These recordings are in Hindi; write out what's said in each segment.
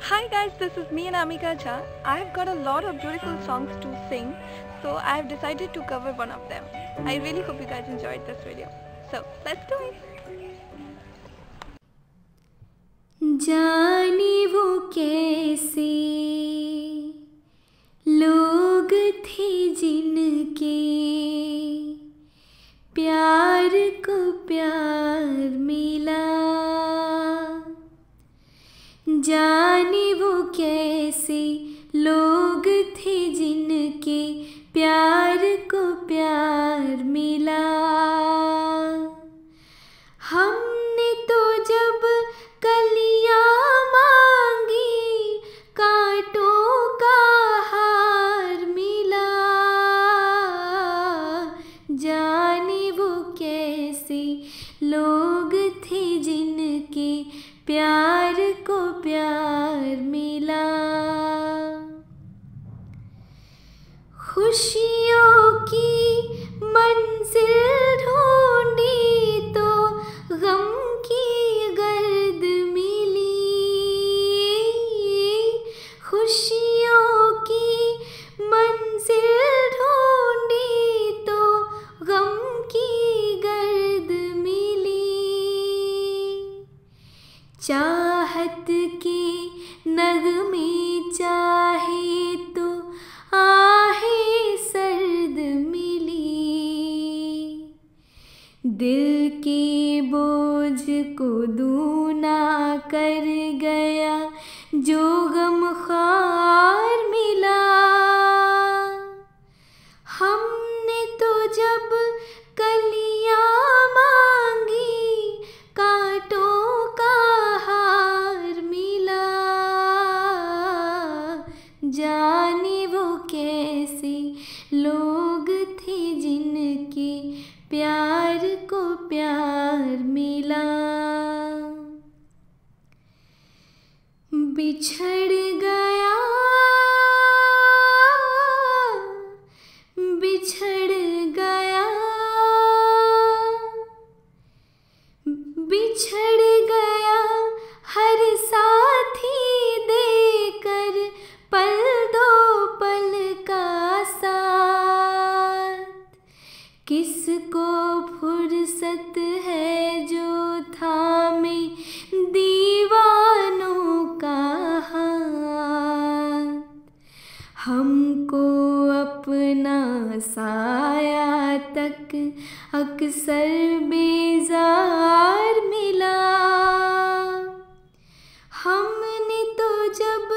Hi guys, this is me Anamika Jha. I have got a lot of beautiful songs to sing, so I have decided to cover one of them. I really hope you guys enjoyed this video. So let's do it. जाने वो कैसे लोग थे जिनके प्यार को प्यार मिला, जाने वो कैसे लोग थे जिनके प्यार को प्यार मिला। हमने तो जब कलियां मांगी कांटों का हार मिला, जाने वो कैसे लोग थे जिनके प्यार को प्यार मिला। खुशियों की मंजिल ढूंढी तो गम की गर्द मिली, खुशियों की मंजिल ढूंढी तो गम की गर्द मिली। चाहत के नगमे चाहे तो आहे सर्द मिली, दिल के बोझ को दूना कर गया जो गम ख्वार मिला। हमने तो जब कलियां मांगी कांटों का हार मिला, जाने वो कैसे लोग थे जिनके प्यार को प्यार मिला। बिछड़ गया बिछड़ गया बिछड़ गया हर साथी देकर पल दो पल का साथ। किसको फुर्सत है जो थामे दीवानों का हाथ। हमको अपना साया तक अक्सर बेजार मिला। हमने तो जब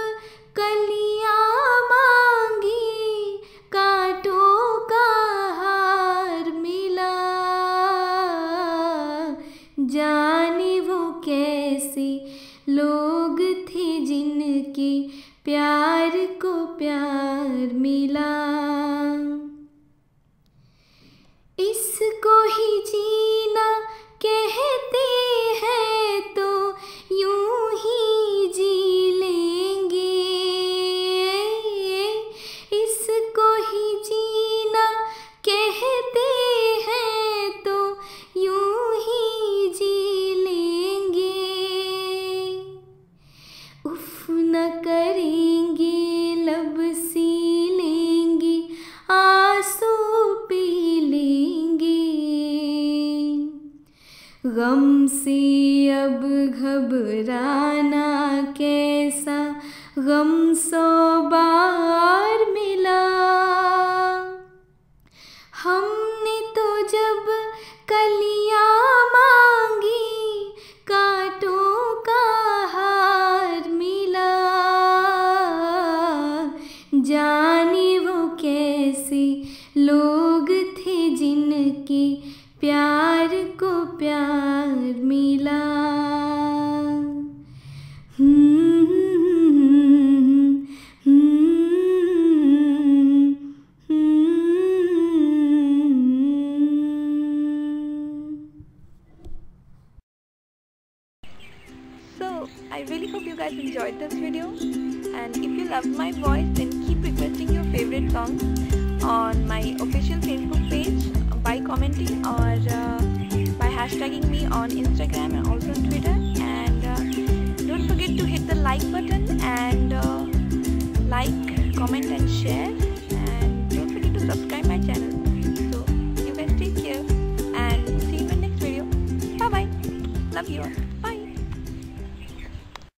कलियां मांगी कांटों का हार मिला, जाने वो कैसे लोग थे जिनके प्यार को प्यार मिला। इसको ही जीना कहते हैं तो यूं ही जी लेंगे, इसको ही जीना कहते हैं तो यूं ही जी लेंगे। उफ न करेंगे लब सी लेंगे आंसू पी लेंगे। गम से अब घबराना कैसा गम 100 बार मिला। हमने तो जब कलियां मांगी कांटों का हार मिला, जाने वो कैसे लोग थे जिनके प्यार को प्यार मिला। So I really hope you guys enjoyed this video, and if you loved my voice then keep requesting your favorite songs on my official Facebook page by commenting or by hashtagging me on Instagram and also on Twitter. And don't forget to hit the like button and comment and share, and don't forget to subscribe my channel. So you guys take care and see you in my next video. Bye bye. Love you all.